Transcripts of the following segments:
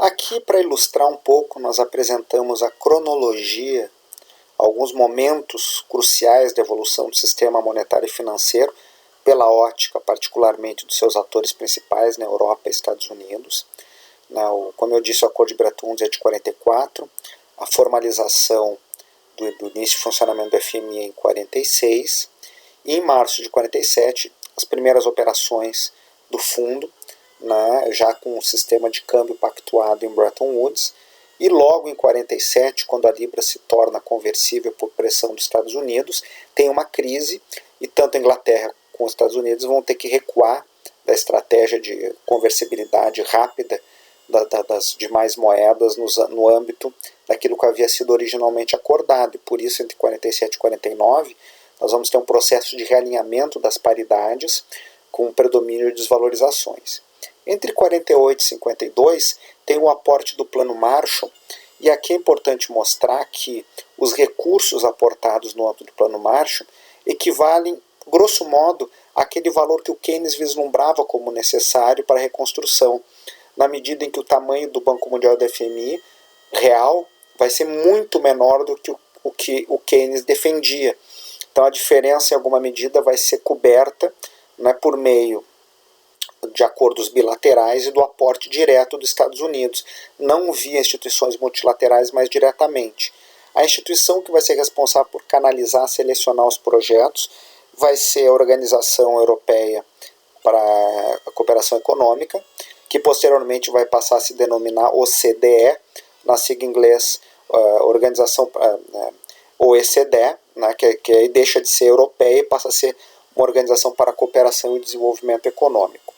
Aqui, para ilustrar um pouco, nós apresentamos a cronologia, alguns momentos cruciais da evolução do sistema monetário e financeiro, pela ótica particularmente dos seus atores principais, na Europa e Estados Unidos. Como eu disse, o Acordo de Bretton Woods é de 44, a formalização do início de funcionamento do FMI é em 46, e em março de 47, as primeiras operações do fundo, já com o sistema de câmbio pactuado em Bretton Woods, e logo em 47, quando a Libra se torna conversível por pressão dos Estados Unidos, tem uma crise, e tanto a Inglaterra como os Estados Unidos vão ter que recuar da estratégia de conversibilidade rápida das demais moedas no âmbito daquilo que havia sido originalmente acordado. E por isso, entre 47 e 49, nós vamos ter um processo de realinhamento das paridades com um predomínio de desvalorizações. Entre 48 e 52, tem o aporte do Plano Marshall, e aqui é importante mostrar que os recursos aportados no âmbito do Plano Marshall equivalem, grosso modo, àquele valor que o Keynes vislumbrava como necessário para a reconstrução, na medida em que o tamanho do Banco Mundial e do FMI real vai ser muito menor do que o Keynes defendia. Então a diferença, em alguma medida, vai ser coberta por meio de acordos bilaterais e do aporte direto dos Estados Unidos, não via instituições multilaterais, mas diretamente. A instituição que vai ser responsável por canalizar, selecionar os projetos, vai ser a Organização Europeia para a Cooperação Econômica, que posteriormente vai passar a se denominar OCDE, na sigla em inglês Organização OECD, que aí deixa de ser europeia e passa a ser uma Organização para a Cooperação e Desenvolvimento Econômico.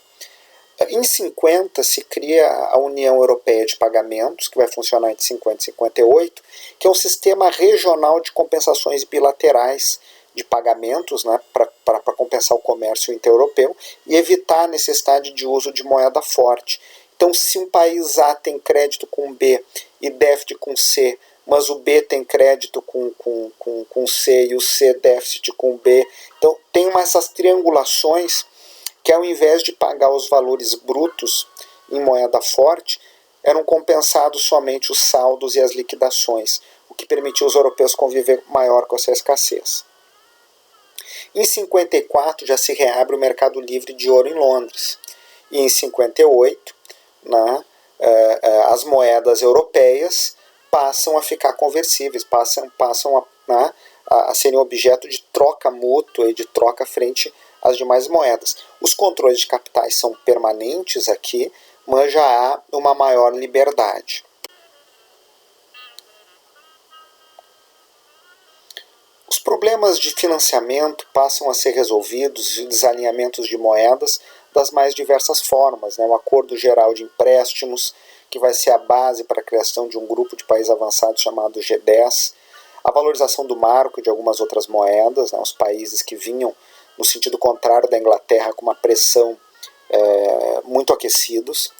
Em 50 se cria a União Europeia de Pagamentos, que vai funcionar entre 50 e 58, que é um sistema regional de compensações bilaterais de pagamentos, para compensar o comércio inter-europeu e evitar a necessidade de uso de moeda forte. Então, se um país A tem crédito com B e déficit com C, mas o B tem crédito com C e o C déficit com B, então tem essas triangulações que, ao invés de pagar os valores brutos em moeda forte, eram compensados somente os saldos e as liquidações, o que permitiu aos europeus conviver maior com essa escassez. Em 54 já se reabre o mercado livre de ouro em Londres, e em 58 as moedas europeias passam a ficar conversíveis, passam a serem objeto de troca mútua e de troca frente às demais moedas. Os controles de capitais são permanentes aqui, mas já há uma maior liberdade. Os problemas de financiamento passam a ser resolvidos e desalinhamentos de moedas das mais diversas formas. Um acordo geral de empréstimos, que vai ser a base para a criação de um grupo de países avançados chamado G10, a valorização do marco e de algumas outras moedas, os países que vinham no sentido contrário da Inglaterra com uma pressão muito aquecidos.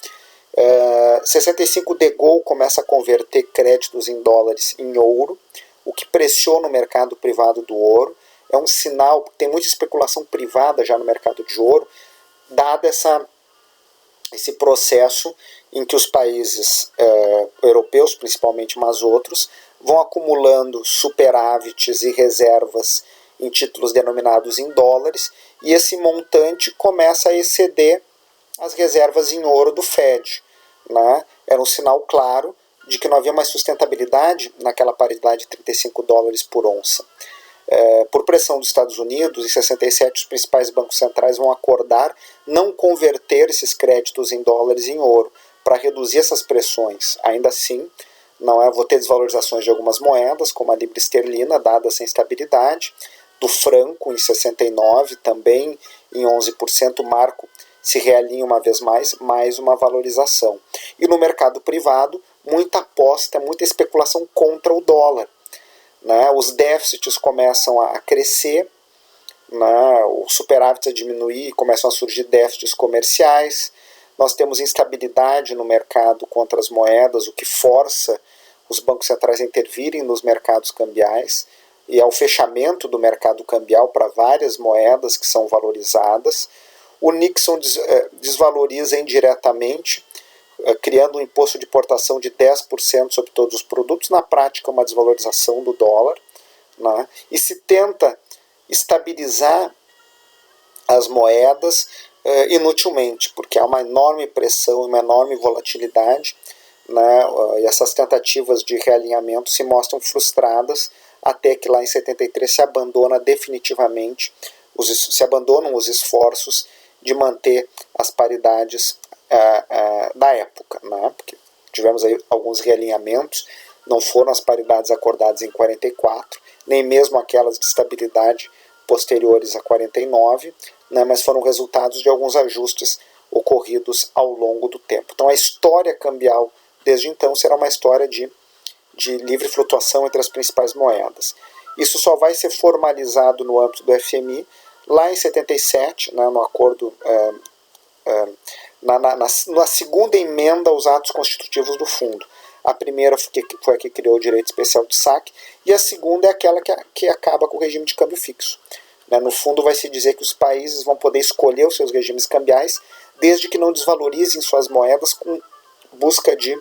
65, De Gaulle começa a converter créditos em dólares em ouro, o que pressiona o mercado privado do ouro. É um sinal, porque tem muita especulação privada já no mercado de ouro, dado esse processo em que os países europeus, principalmente, mas outros, vão acumulando superávites e reservas em títulos denominados em dólares, e esse montante começa a exceder as reservas em ouro do Fed. Era um sinal claro de que não havia mais sustentabilidade naquela paridade de 35 dólares por onça. Por pressão dos Estados Unidos, em 67 os principais bancos centrais vão acordar não converter esses créditos em dólares em ouro, para reduzir essas pressões. Ainda assim, vou ter desvalorizações de algumas moedas, como a libra esterlina, dada essa instabilidade, do franco em 69, também em 11%, o marco se realinha uma vez mais uma valorização. E no mercado privado, muita aposta, muita especulação contra o dólar. Os déficits começam a crescer, o superávit a diminuir, começam a surgir déficits comerciais. Nós temos instabilidade no mercado contra as moedas, o que força os bancos centrais a intervirem nos mercados cambiais, e ao fechamento do mercado cambial para várias moedas que são valorizadas. O Nixon desvaloriza indiretamente criando um imposto de importação de 10% sobre todos os produtos, na prática uma desvalorização do dólar, né? E se tenta estabilizar as moedas inutilmente, porque há uma enorme pressão e uma enorme volatilidade, né? E essas tentativas de realinhamento se mostram frustradas, até que lá em 73 se abandona definitivamente, se abandonam os esforços de manter as paridades da época, né? Porque tivemos aí alguns realinhamentos, não foram as paridades acordadas em 44, nem mesmo aquelas de estabilidade posteriores a 49, né? Mas foram resultados de alguns ajustes ocorridos ao longo do tempo. Então a história cambial desde então será uma história de livre flutuação entre as principais moedas. Isso só vai ser formalizado no âmbito do FMI lá em 77, né, no acordo, na segunda emenda aos atos constitutivos do fundo. A primeira foi a que criou o direito especial de saque, e a segunda é aquela que acaba com o regime de câmbio fixo. No fundo, vai se dizer que os países vão poder escolher os seus regimes cambiais, desde que não desvalorizem suas moedas com busca de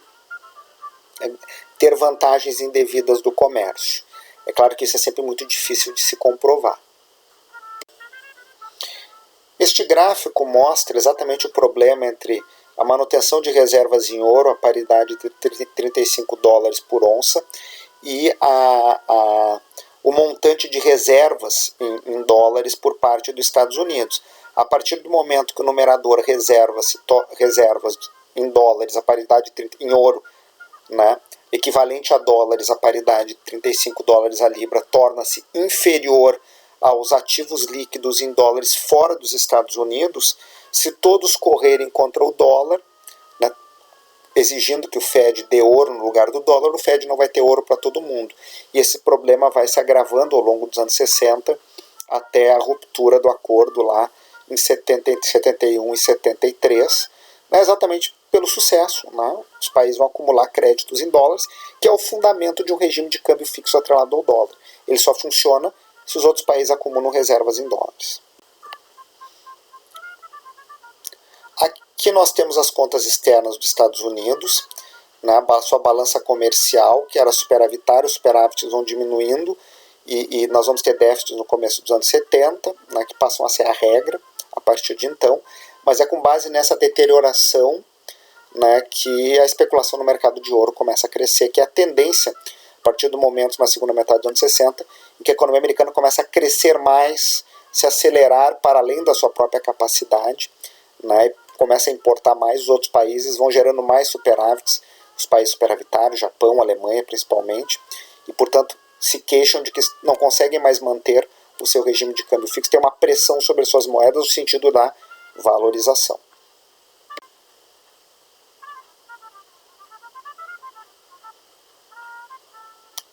ter vantagens indevidas do comércio. É claro que isso é sempre muito difícil de se comprovar. Este gráfico mostra exatamente o problema entre a manutenção de reservas em ouro, a paridade de 35 dólares por onça, e o montante de reservas em dólares por parte dos Estados Unidos. A partir do momento que o numerador reservas em dólares, a paridade em ouro, né, equivalente a dólares, a paridade de 35 dólares a libra, torna-se inferior aos ativos líquidos em dólares fora dos Estados Unidos, se todos correrem contra o dólar, né, exigindo que o Fed dê ouro no lugar do dólar, o Fed não vai ter ouro para todo mundo. E esse problema vai se agravando ao longo dos anos 60, até a ruptura do acordo lá em 71 e 73, né, exatamente pelo sucesso, né? Os países vão acumular créditos em dólares, que é o fundamento de um regime de câmbio fixo atrelado ao dólar. Ele só funciona se os outros países acumulam reservas em dólares. Aqui nós temos as contas externas dos Estados Unidos, né? A sua balança comercial, que era superavitária, os superávites vão diminuindo, e nós vamos ter déficits no começo dos anos 70, né, que passam a ser a regra a partir de então, mas é com base nessa deterioração, né, que a especulação no mercado de ouro começa a crescer, que é a tendência, a partir do momento, na segunda metade dos anos 60, em que a economia americana começa a crescer mais, se acelerar para além da sua própria capacidade, né, e começa a importar mais, os outros países vão gerando mais superávites, os países superavitários, Japão, Alemanha principalmente, e portanto se queixam de que não conseguem mais manter o seu regime de câmbio fixo, tem uma pressão sobre suas moedas no sentido da valorização.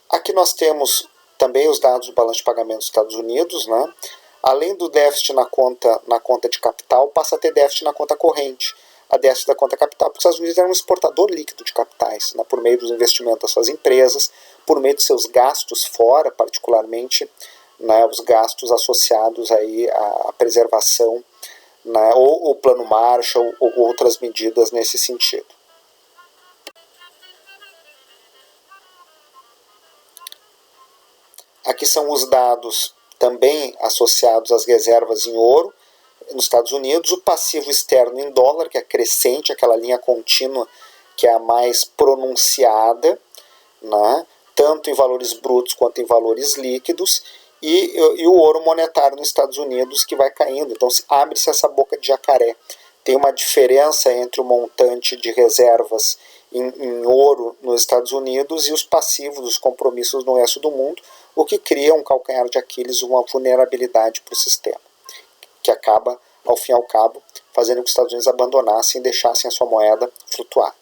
Aqui nós temos também os dados do balanço de pagamento dos Estados Unidos, né? Além do déficit na conta de capital, passa a ter déficit na conta corrente. A déficit da conta capital, porque os Estados Unidos eram um exportador líquido de capitais, né? Por meio dos investimentos das suas empresas, por meio de seus gastos fora, particularmente, né, os gastos associados aí à preservação, né, ou o Plano Marshall, ou outras medidas nesse sentido. Aqui são os dados também associados às reservas em ouro nos Estados Unidos, o passivo externo em dólar, que é crescente, aquela linha contínua que é a mais pronunciada, né, tanto em valores brutos quanto em valores líquidos, e o ouro monetário nos Estados Unidos, que vai caindo. Então abre-se essa boca de jacaré. Tem uma diferença entre o montante de reservas em ouro nos Estados Unidos e os passivos, os compromissos no resto do mundo, o que cria um calcanhar de Aquiles, uma vulnerabilidade para o sistema, que acaba, ao fim e ao cabo, fazendo com que os Estados Unidos abandonassem e deixassem a sua moeda flutuar.